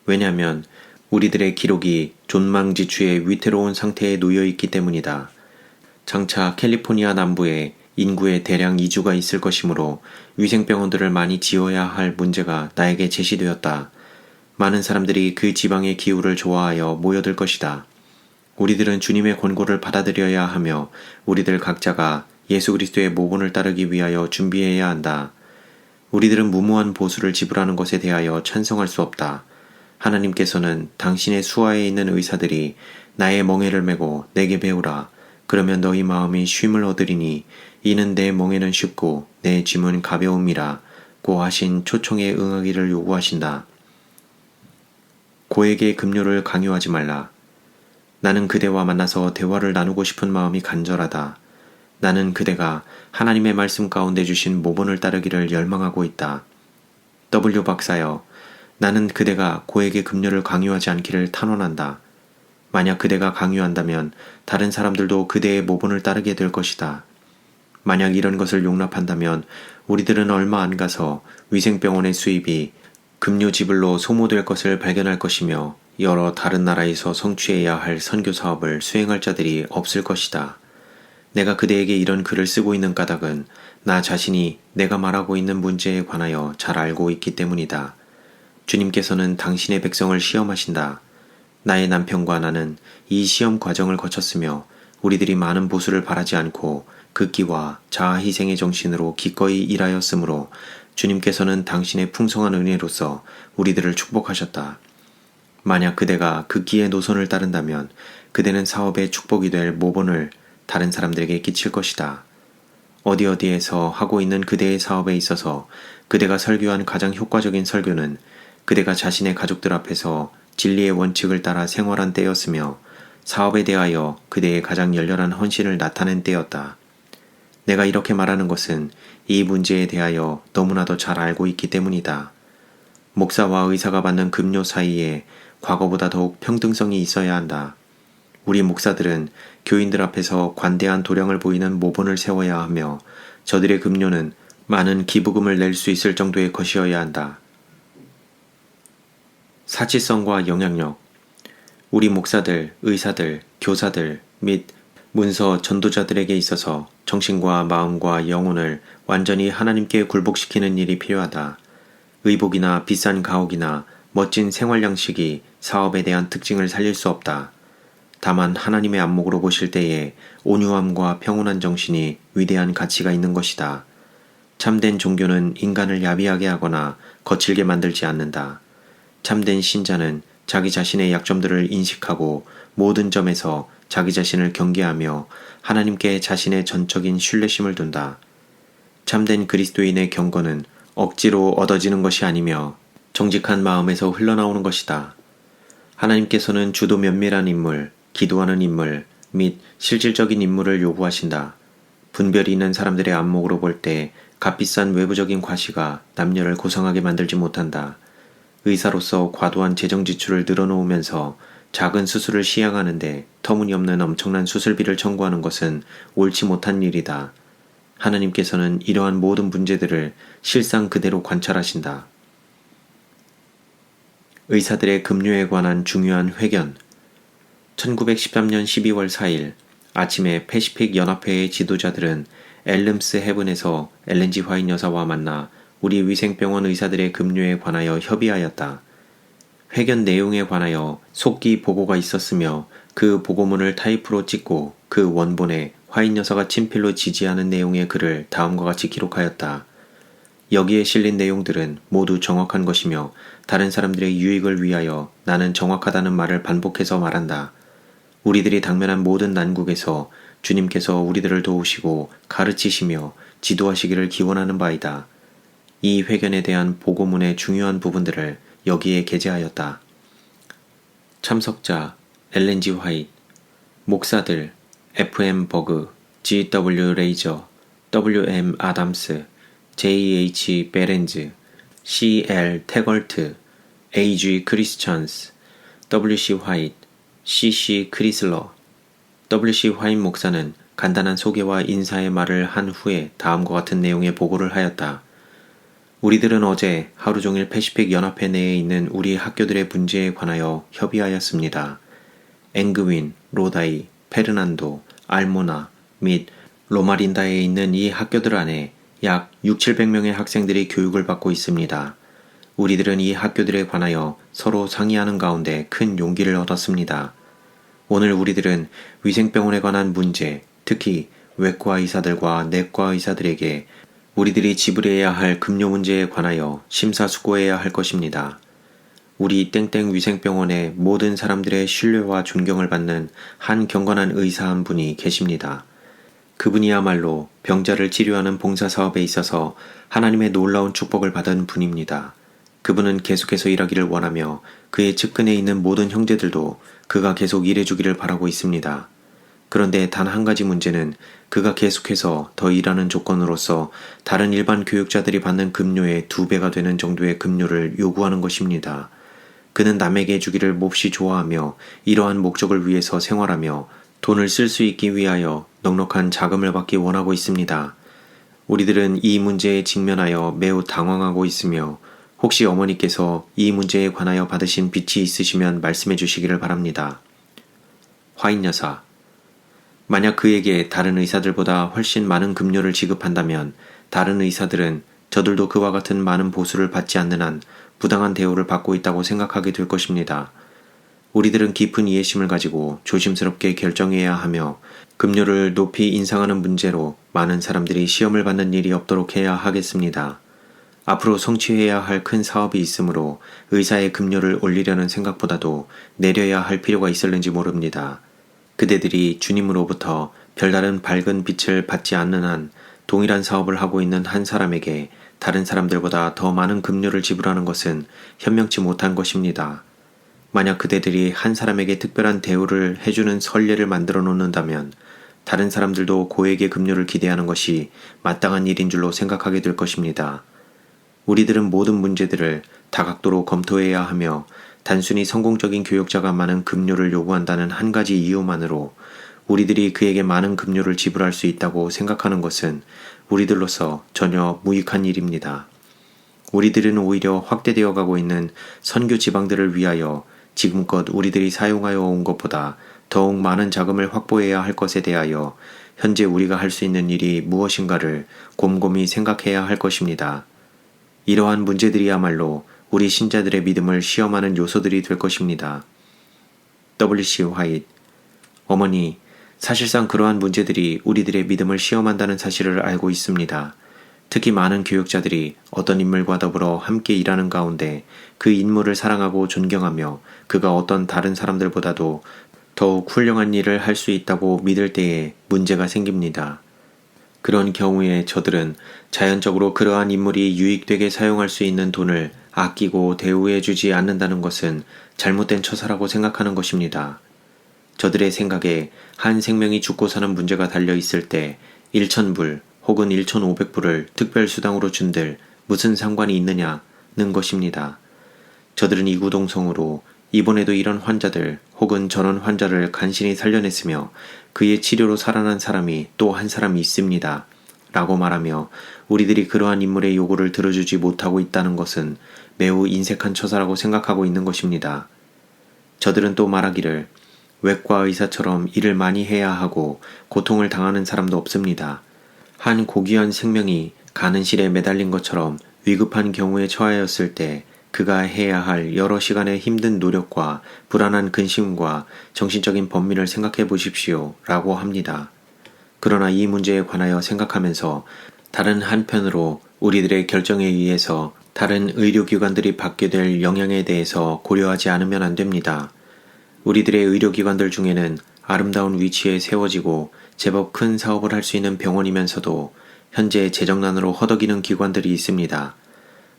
Speaker 1: 왜냐하면 우리들의 기록이 존망지추의 위태로운 상태에 놓여 있기 때문이다. 장차 캘리포니아 남부에 인구의 대량 이주가 있을 것이므로 위생병원들을 많이 지어야 할 문제가 나에게 제시되었다. 많은 사람들이 그 지방의 기후를 좋아하여 모여들 것이다. 우리들은 주님의 권고를 받아들여야 하며 우리들 각자가 예수 그리스도의 모본을 따르기 위하여 준비해야 한다. 우리들은 무모한 보수를 지불하는 것에 대하여 찬성할 수 없다. 하나님께서는 당신의 수하에 있는 의사들이 나의 멍에를 메고 내게 배우라. 그러면 너희 마음이 쉼을 얻으리니 이는 내 멍에는 쉽고 내 짐은 가벼움이라 고 하신 초청에 응하기를 요구하신다. 고액의 급료를 강요하지 말라. 나는 그대와 만나서 대화를 나누고 싶은 마음이 간절하다. 나는 그대가 하나님의 말씀 가운데 주신 모본을 따르기를 열망하고 있다. W 박사여, 나는 그대가 고액의 급료를 강요하지 않기를 탄원한다. 만약 그대가 강요한다면 다른 사람들도 그대의 모본을 따르게 될 것이다. 만약 이런 것을 용납한다면 우리들은 얼마 안 가서 위생병원의 수입이 급료 지불로 소모될 것을 발견할 것이며 여러 다른 나라에서 성취해야 할 선교 사업을 수행할 자들이 없을 것이다. 내가 그대에게 이런 글을 쓰고 있는 까닭은 나 자신이 내가 말하고 있는 문제에 관하여 잘 알고 있기 때문이다. 주님께서는 당신의 백성을 시험하신다. 나의 남편과 나는 이 시험 과정을 거쳤으며 우리들이 많은 보수를 바라지 않고 극기와 자아희생의 정신으로 기꺼이 일하였으므로 주님께서는 당신의 풍성한 은혜로서 우리들을 축복하셨다. 만약 그대가 극기의 노선을 따른다면 그대는 사업의 축복이 될 모본을 다른 사람들에게 끼칠 것이다. 어디에서 하고 있는 그대의 사업에 있어서 그대가 설교한 가장 효과적인 설교는 그대가 자신의 가족들 앞에서 진리의 원칙을 따라 생활한 때였으며 사업에 대하여 그대의 가장 열렬한 헌신을 나타낸 때였다. 내가 이렇게 말하는 것은 이 문제에 대하여 너무나도 잘 알고 있기 때문이다. 목사와 의사가 받는 급료 사이에 과거보다 더욱 평등성이 있어야 한다. 우리 목사들은 교인들 앞에서 관대한 도량을 보이는 모본을 세워야 하며 저들의 급료는 많은 기부금을 낼 수 있을 정도의 것이어야 한다. 사치성과 영향력. 우리 목사들, 의사들, 교사들 및 문서 전도자들에게 있어서 정신과 마음과 영혼을 완전히 하나님께 굴복시키는 일이 필요하다. 의복이나 비싼 가옥이나 멋진 생활 양식이 사업에 대한 특징을 살릴 수 없다. 다만 하나님의 안목으로 보실 때에 온유함과 평온한 정신이 위대한 가치가 있는 것이다. 참된 종교는 인간을 야비하게 하거나 거칠게 만들지 않는다. 참된 신자는 자기 자신의 약점들을 인식하고 모든 점에서 자기 자신을 경계하며 하나님께 자신의 전적인 신뢰심을 둔다. 참된 그리스도인의 경건은 억지로 얻어지는 것이 아니며 정직한 마음에서 흘러나오는 것이다. 하나님께서는 주도 면밀한 인물, 기도하는 인물 및 실질적인 인물을 요구하신다. 분별이 있는 사람들의 안목으로 볼 때 값비싼 외부적인 과시가 남녀를 고상하게 만들지 못한다. 의사로서 과도한 재정 지출을 늘어놓으면서 작은 수술을 시행하는데 터무니없는 엄청난 수술비를 청구하는 것은 옳지 못한 일이다. 하나님께서는 이러한 모든 문제들을 실상 그대로 관찰하신다. 의사들의 급료에 관한 중요한 회견. 1913년 12월 4일 아침에 패시픽 연합회의 지도자들은 엘름스 헤븐에서 엘렌 G 화이트 여사와 만나 우리 위생병원 의사들의 급료에 관하여 협의하였다. 회견 내용에 관하여 속기 보고가 있었으며 그 보고문을 타이프로 찍고 그 원본에 화이트 여사가 친필로 지지하는 내용의 글을 다음과 같이 기록하였다. 여기에 실린 내용들은 모두 정확한 것이며 다른 사람들의 유익을 위하여 나는 정확하다는 말을 반복해서 말한다. 우리들이 당면한 모든 난국에서 주님께서 우리들을 도우시고 가르치시며 지도하시기를 기원하는 바이다. 이 회견에 대한 보고문의 중요한 부분들을 여기에 게재하였다. 참석자 엘렌 G 화이트, 목사들 FM 버그, G.W. 레이저, W.M. 아담스, J.H. 베렌즈, C.L. 태걸트, A.G. 크리스천스, W.C. 화이트, C.C. 크리슬러. W.C. 화이트 목사는 간단한 소개와 인사의 말을 한 후에 다음과 같은 내용의 보고를 하였다. 우리들은 어제 하루 종일 패시픽 연합회 내에 있는 우리 학교들의 문제에 관하여 협의하였습니다. 앵그윈, 로다이, 페르난도, 알모나 및 로마린다에 있는 이 학교들 안에 약 6,700명의 학생들이 교육을 받고 있습니다. 우리들은 이 학교들에 관하여 서로 상의하는 가운데 큰 용기를 얻었습니다. 오늘 우리들은 위생병원에 관한 문제, 특히 외과 의사들과 내과 의사들에게 우리들이 지불해야 할 급료 문제에 관하여 심사숙고해야 할 것입니다. 우리 땡땡 위생병원의 모든 사람들의 신뢰와 존경을 받는 한 경건한 의사 한 분이 계십니다. 그분이야말로 병자를 치료하는 봉사사업에 있어서 하나님의 놀라운 축복을 받은 분입니다. 그분은 계속해서 일하기를 원하며 그의 측근에 있는 모든 형제들도 그가 계속 일해주기를 바라고 있습니다. 그런데 단 한 가지 문제는 그가 계속해서 더 일하는 조건으로서 다른 일반 교육자들이 받는 급료의 2배가 되는 정도의 급료를 요구하는 것입니다. 그는 남에게 주기를 몹시 좋아하며 이러한 목적을 위해서 생활하며 돈을 쓸 수 있기 위하여 넉넉한 자금을 받기 원하고 있습니다. 우리들은 이 문제에 직면하여 매우 당황하고 있으며 혹시 어머니께서 이 문제에 관하여 받으신 빚이 있으시면 말씀해 주시기를 바랍니다. 화이트 여사, 만약 그에게 다른 의사들보다 훨씬 많은 급료를 지급한다면 다른 의사들은 저들도 그와 같은 많은 보수를 받지 않는 한 부당한 대우를 받고 있다고 생각하게 될 것입니다. 우리들은 깊은 이해심을 가지고 조심스럽게 결정해야 하며 급료를 높이 인상하는 문제로 많은 사람들이 시험을 받는 일이 없도록 해야 하겠습니다. 앞으로 성취해야 할 큰 사업이 있으므로 의사의 급료를 올리려는 생각보다도 내려야 할 필요가 있을는지 모릅니다. 그대들이 주님으로부터 별다른 밝은 빛을 받지 않는 한 동일한 사업을 하고 있는 한 사람에게 다른 사람들보다 더 많은 급료를 지불하는 것은 현명치 못한 것입니다. 만약 그대들이 한 사람에게 특별한 대우를 해주는 선례를 만들어 놓는다면 다른 사람들도 고액의 급료를 기대하는 것이 마땅한 일인 줄로 생각하게 될 것입니다. 우리들은 모든 문제들을 다각도로 검토해야 하며 단순히 성공적인 교육자가 많은 급료를 요구한다는 한 가지 이유만으로 우리들이 그에게 많은 급료를 지불할 수 있다고 생각하는 것은 우리들로서 전혀 무익한 일입니다. 우리들은 오히려 확대되어 가고 있는 선교 지방들을 위하여 지금껏 우리들이 사용하여 온 것보다 더욱 많은 자금을 확보해야 할 것에 대하여 현재 우리가 할 수 있는 일이 무엇인가를 곰곰이 생각해야 할 것입니다. 이러한 문제들이야말로 우리 신자들의 믿음을 시험하는 요소들이 될 것입니다. W.C. 화이트, 어머니, 사실상 그러한 문제들이 우리들의 믿음을 시험한다는 사실을 알고 있습니다. 특히 많은 교육자들이 어떤 인물과 더불어 함께 일하는 가운데 그 인물을 사랑하고 존경하며 그가 어떤 다른 사람들보다도 더욱 훌륭한 일을 할 수 있다고 믿을 때에 문제가 생깁니다. 그런 경우에 저들은 자연적으로 그러한 인물이 유익되게 사용할 수 있는 돈을 아끼고 대우해 주지 않는다는 것은 잘못된 처사라고 생각하는 것입니다. 저들의 생각에 한 생명이 죽고 사는 문제가 달려 있을 때 1,000불 혹은 1,500불을 특별수당으로 준들 무슨 상관이 있느냐는 것입니다. 저들은 이구동성으로 이번에도 이런 환자들 혹은 저런 환자를 간신히 살려냈으며 그의 치료로 살아난 사람이 또 한 사람이 있습니다. 라고 말하며 우리들이 그러한 인물의 요구를 들어주지 못하고 있다는 것은 매우 인색한 처사라고 생각하고 있는 것입니다. 저들은 또 말하기를 외과 의사처럼 일을 많이 해야 하고 고통을 당하는 사람도 없습니다. 한 고귀한 생명이 가는 실에 매달린 것처럼 위급한 경우에 처하였을 때 그가 해야 할 여러 시간의 힘든 노력과 불안한 근심과 정신적인 번민을 생각해 보십시오. 라고 합니다. 그러나 이 문제에 관하여 생각하면서 다른 한편으로 우리들의 결정에 의해서 다른 의료기관들이 받게 될 영향에 대해서 고려하지 않으면 안 됩니다. 우리들의 의료기관들 중에는 아름다운 위치에 세워지고 제법 큰 사업을 할 수 있는 병원이면서도 현재 재정난으로 허덕이는 기관들이 있습니다.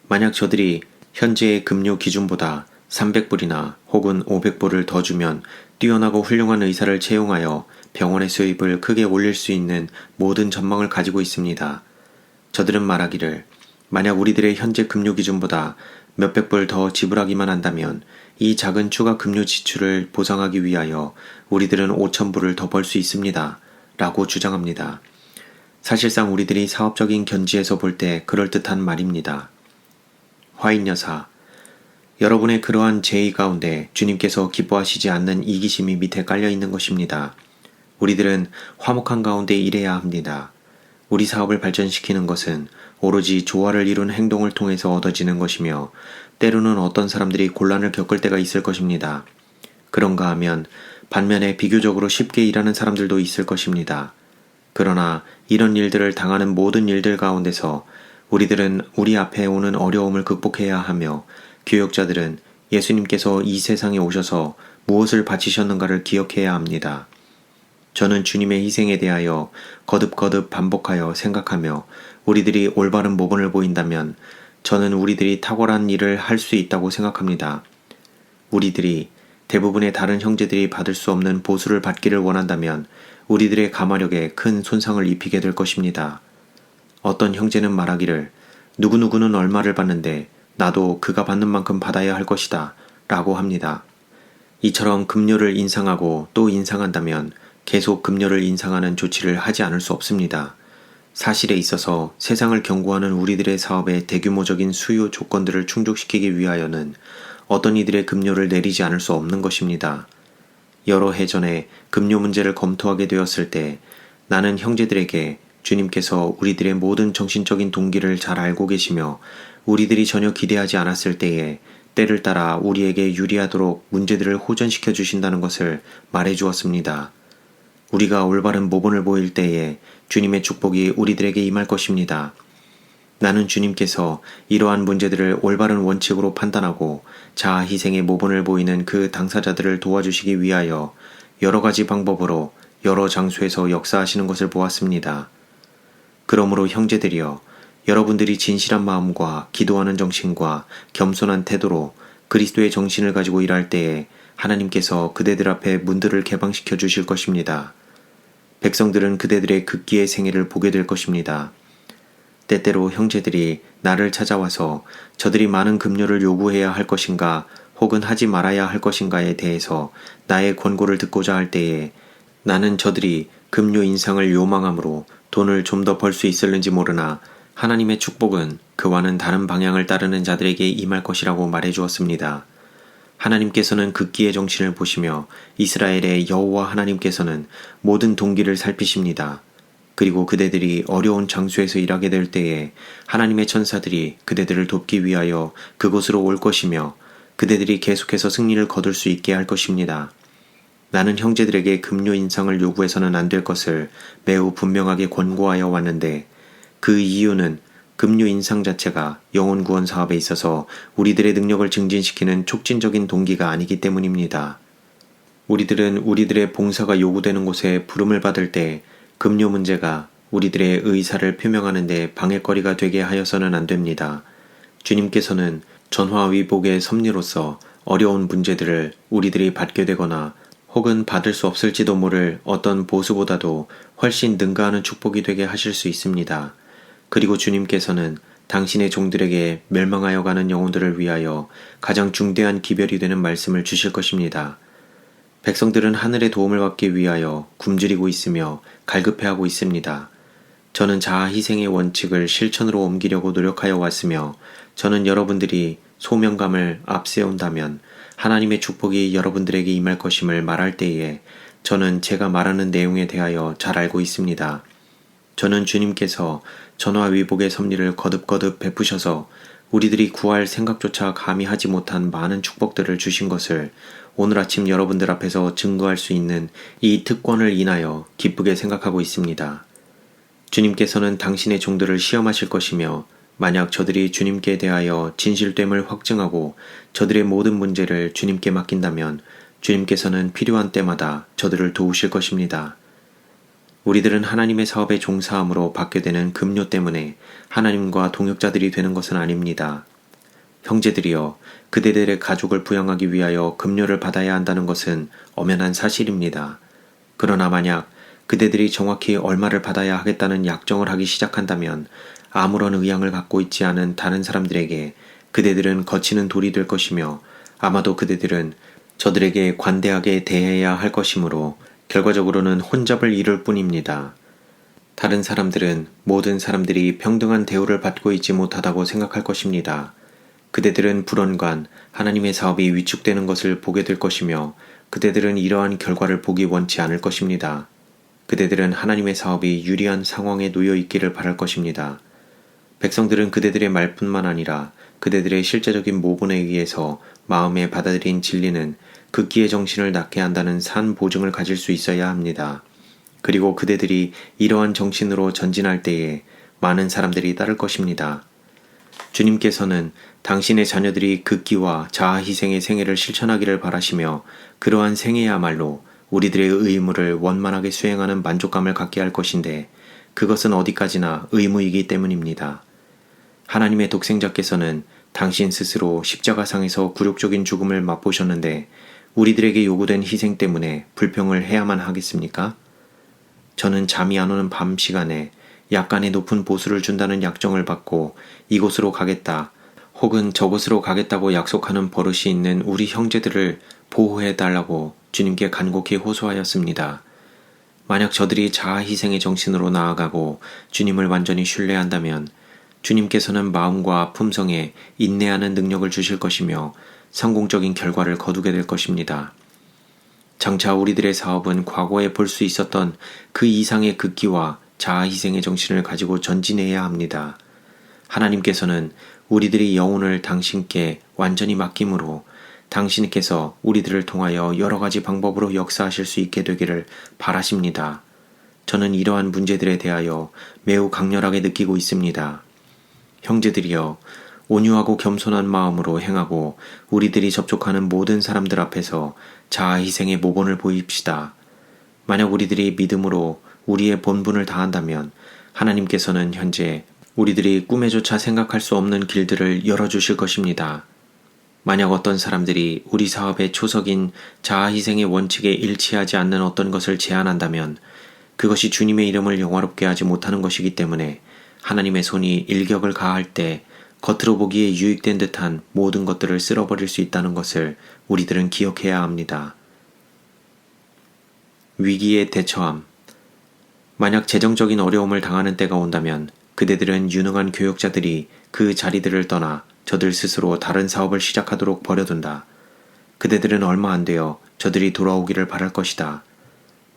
Speaker 1: 만약 저들이 현재의 급료 기준보다 300불이나 혹은 500불을 더 주면 뛰어나고 훌륭한 의사를 채용하여 병원의 수입을 크게 올릴 수 있는 모든 전망을 가지고 있습니다. 저들은 말하기를 만약 우리들의 현재 급료 기준보다 몇백 불 더 지불하기만 한다면 이 작은 추가 급료 지출을 보상하기 위하여 우리들은 5,000불을 더 벌 수 있습니다. 라고 주장합니다. 사실상 우리들이 사업적인 견지에서 볼 때 그럴듯한 말입니다. 화인 여사, 여러분의 그러한 제의 가운데 주님께서 기뻐하시지 않는 이기심이 밑에 깔려 있는 것입니다. 우리들은 화목한 가운데 일해야 합니다. 우리 사업을 발전시키는 것은 오로지 조화를 이룬 행동을 통해서 얻어지는 것이며 때로는 어떤 사람들이 곤란을 겪을 때가 있을 것입니다. 그런가 하면 반면에 비교적으로 쉽게 일하는 사람들도 있을 것입니다. 그러나 이런 일들을 당하는 모든 일들 가운데서 우리들은 우리 앞에 오는 어려움을 극복해야 하며 교역자들은 예수님께서 이 세상에 오셔서 무엇을 바치셨는가를 기억해야 합니다. 저는 주님의 희생에 대하여 거듭거듭 반복하여 생각하며 우리들이 올바른 모범을 보인다면 저는 우리들이 탁월한 일을 할 수 있다고 생각합니다. 우리들이 대부분의 다른 형제들이 받을 수 없는 보수를 받기를 원한다면 우리들의 가마력에 큰 손상을 입히게 될 것입니다. 어떤 형제는 말하기를 누구누구는 얼마를 받는데 나도 그가 받는 만큼 받아야 할 것이다 라고 합니다. 이처럼 급료를 인상하고 또 인상한다면 계속 급료를 인상하는 조치를 하지 않을 수 없습니다. 사실에 있어서 세상을 경고하는 우리들의 사업의 대규모적인 수요 조건들을 충족시키기 위하여는 어떤 이들의 급료를 내리지 않을 수 없는 것입니다. 여러 해 전에 급료 문제를 검토하게 되었을 때 나는 형제들에게 주님께서 우리들의 모든 정신적인 동기를 잘 알고 계시며 우리들이 전혀 기대하지 않았을 때에 때를 따라 우리에게 유리하도록 문제들을 호전시켜 주신다는 것을 말해 주었습니다. 우리가 올바른 모본을 보일 때에 주님의 축복이 우리들에게 임할 것입니다. 나는 주님께서 이러한 문제들을 올바른 원칙으로 판단하고 자아 희생의 모본을 보이는 그 당사자들을 도와주시기 위하여 여러 가지 방법으로 여러 장소에서 역사하시는 것을 보았습니다. 그러므로 형제들이여, 여러분들이 진실한 마음과 기도하는 정신과 겸손한 태도로 그리스도의 정신을 가지고 일할 때에 하나님께서 그대들 앞에 문들을 개방시켜 주실 것입니다. 백성들은 그대들의 극기의 생애를 보게 될 것입니다. 때때로 형제들이 나를 찾아와서 저들이 많은 급료를 요구해야 할 것인가 혹은 하지 말아야 할 것인가에 대해서 나의 권고를 듣고자 할 때에 나는 저들이 급료 인상을 요망함으로 돈을 좀 더 벌 수 있을는지 모르나 하나님의 축복은 그와는 다른 방향을 따르는 자들에게 임할 것이라고 말해 주었습니다. 하나님께서는 극기의 정신을 보시며 이스라엘의 여호와 하나님께서는 모든 동기를 살피십니다. 그리고 그대들이 어려운 장소에서 일하게 될 때에 하나님의 천사들이 그대들을 돕기 위하여 그곳으로 올 것이며 그대들이 계속해서 승리를 거둘 수 있게 할 것입니다. 나는 형제들에게 급료 인상을 요구해서는 안 될 것을 매우 분명하게 권고하여 왔는데 그 이유는 급료 인상 자체가 영혼 구원 사업에 있어서 우리들의 능력을 증진시키는 촉진적인 동기가 아니기 때문입니다. 우리들은 우리들의 봉사가 요구되는 곳에 부름을 받을 때 급료 문제가 우리들의 의사를 표명하는 데 방해거리가 되게 하여서는 안 됩니다. 주님께서는 전화위복의 섭리로서 어려운 문제들을 우리들이 받게 되거나 혹은 받을 수 없을지도 모를 어떤 보수보다도 훨씬 능가하는 축복이 되게 하실 수 있습니다. 그리고 주님께서는 당신의 종들에게 멸망하여 가는 영혼들을 위하여 가장 중대한 기별이 되는 말씀을 주실 것입니다. 백성들은 하늘의 도움을 받기 위하여 굶주리고 있으며 갈급해하고 있습니다. 저는 자아 희생의 원칙을 실천으로 옮기려고 노력하여 왔으며 저는 여러분들이 소명감을 앞세운다면 하나님의 축복이 여러분들에게 임할 것임을 말할 때에 저는 제가 말하는 내용에 대하여 잘 알고 있습니다. 저는 주님께서 전화위복의 섭리를 거듭거듭 베푸셔서 우리들이 구할 생각조차 감히 하지 못한 많은 축복들을 주신 것을 오늘 아침 여러분들 앞에서 증거할 수 있는 이 특권을 인하여 기쁘게 생각하고 있습니다. 주님께서는 당신의 종들을 시험하실 것이며 만약 저들이 주님께 대하여 진실됨을 확증하고 저들의 모든 문제를 주님께 맡긴다면 주님께서는 필요한 때마다 저들을 도우실 것입니다. 우리들은 하나님의 사업에 종사함으로 받게 되는 급료 때문에 하나님과 동역자들이 되는 것은 아닙니다. 형제들이여, 그대들의 가족을 부양하기 위하여 급료를 받아야 한다는 것은 엄연한 사실입니다. 그러나 만약 그대들이 정확히 얼마를 받아야 하겠다는 약정을 하기 시작한다면 아무런 의향을 갖고 있지 않은 다른 사람들에게 그대들은 거치는 돌이 될 것이며 아마도 그대들은 저들에게 관대하게 대해야 할 것이므로 결과적으로는 혼잡을 이룰 뿐입니다. 다른 사람들은 모든 사람들이 평등한 대우를 받고 있지 못하다고 생각할 것입니다. 그대들은 불언간 하나님의 사업이 위축되는 것을 보게 될 것이며 그대들은 이러한 결과를 보기 원치 않을 것입니다. 그대들은 하나님의 사업이 유리한 상황에 놓여 있기를 바랄 것입니다. 백성들은 그대들의 말뿐만 아니라 그대들의 실제적인 모본에 의해서 마음에 받아들인 진리는 극기의 정신을 낳게 한다는 산 보증을 가질 수 있어야 합니다. 그리고 그대들이 이러한 정신으로 전진할 때에 많은 사람들이 따를 것입니다. 주님께서는 당신의 자녀들이 극기와 자아 희생의 생애를 실천하기를 바라시며 그러한 생애야말로 우리들의 의무를 원만하게 수행하는 만족감을 갖게 할 것인데 그것은 어디까지나 의무이기 때문입니다. 하나님의 독생자께서는 당신 스스로 십자가상에서 굴욕적인 죽음을 맛보셨는데 우리들에게 요구된 희생 때문에 불평을 해야만 하겠습니까? 저는 잠이 안 오는 밤 시간에 약간의 높은 보수를 준다는 약정을 받고 이곳으로 가겠다 혹은 저곳으로 가겠다고 약속하는 버릇이 있는 우리 형제들을 보호해달라고 주님께 간곡히 호소하였습니다. 만약 저들이 자아 희생의 정신으로 나아가고 주님을 완전히 신뢰한다면 주님께서는 마음과 품성에 인내하는 능력을 주실 것이며 성공적인 결과를 거두게 될 것입니다. 장차 우리들의 사업은 과거에 볼 수 있었던 그 이상의 극기와 자아 희생의 정신을 가지고 전진해야 합니다. 하나님께서는 우리들이 영혼을 당신께 완전히 맡김으로 당신께서 우리들을 통하여 여러 가지 방법으로 역사하실 수 있게 되기를 바라십니다. 저는 이러한 문제들에 대하여 매우 강렬하게 느끼고 있습니다. 형제들이여, 온유하고 겸손한 마음으로 행하고 우리들이 접촉하는 모든 사람들 앞에서 자아 희생의 모본을 보입시다. 만약 우리들이 믿음으로 우리의 본분을 다한다면 하나님께서는 현재 우리들이 꿈에조차 생각할 수 없는 길들을 열어주실 것입니다. 만약 어떤 사람들이 우리 사업의 초석인 자아 희생의 원칙에 일치하지 않는 어떤 것을 제안한다면 그것이 주님의 이름을 영화롭게 하지 못하는 것이기 때문에 하나님의 손이 일격을 가할 때 겉으로 보기에 유익된 듯한 모든 것들을 쓸어버릴 수 있다는 것을 우리들은 기억해야 합니다. 위기에 대처함. 만약 재정적인 어려움을 당하는 때가 온다면 그대들은 유능한 교역자들이 그 자리들을 떠나 저들 스스로 다른 사업을 시작하도록 버려둔다. 그대들은 얼마 안 되어 저들이 돌아오기를 바랄 것이다.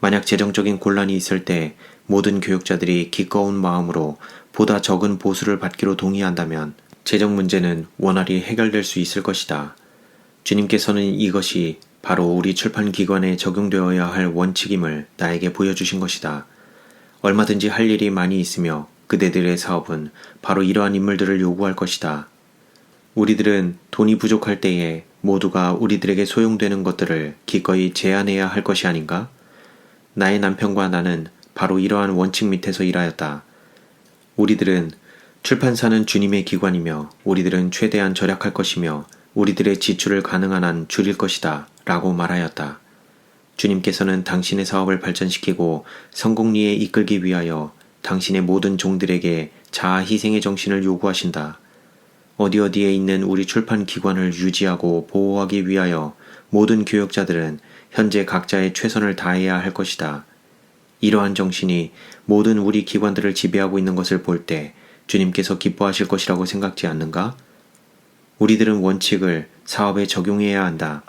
Speaker 1: 만약 재정적인 곤란이 있을 때 모든 교역자들이 기꺼운 마음으로 보다 적은 보수를 받기로 동의한다면 재정 문제는 원활히 해결될 수 있을 것이다. 주님께서는 이것이 바로 우리 출판기관에 적용되어야 할 원칙임을 나에게 보여주신 것이다. 얼마든지 할 일이 많이 있으며 그대들의 사업은 바로 이러한 인물들을 요구할 것이다. 우리들은 돈이 부족할 때에 모두가 우리들에게 소용되는 것들을 기꺼이 제안해야 할 것이 아닌가? 나의 남편과 나는 바로 이러한 원칙 밑에서 일하였다. 우리들은 출판사는 주님의 기관이며 우리들은 최대한 절약할 것이며 우리들의 지출을 가능한 한 줄일 것이다 라고 말하였다. 주님께서는 당신의 사업을 발전시키고 성공리에 이끌기 위하여 당신의 모든 종들에게 자아 희생의 정신을 요구하신다. 어디어디에 있는 우리 출판 기관을 유지하고 보호하기 위하여 모든 교역자들은 현재 각자의 최선을 다해야 할 것이다. 이러한 정신이 모든 우리 기관들을 지배하고 있는 것을 볼 때 주님께서 기뻐하실 것이라고 생각지 않는가? 우리들은 원칙을 사업에 적용해야 한다.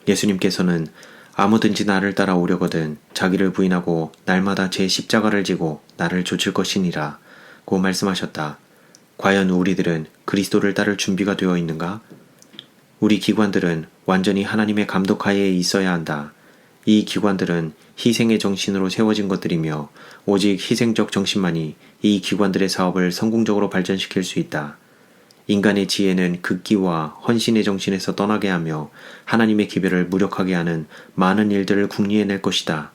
Speaker 1: 예수님께서는 아무든지 나를 따라오려거든 자기를 부인하고 날마다 제 십자가를 지고 나를 좇을 것이니라 고 말씀하셨다. 과연 우리들은 그리스도를 따를 준비가 되어 있는가? 우리 기관들은 완전히 하나님의 감독하에 있어야 한다. 이 기관들은 희생의 정신으로 세워진 것들이며 오직 희생적 정신만이 이 기관들의 사업을 성공적으로 발전시킬 수 있다. 인간의 지혜는 극기와 헌신의 정신에서 떠나게 하며 하나님의 기별을 무력하게 하는 많은 일들을 궁리해낼 것이다.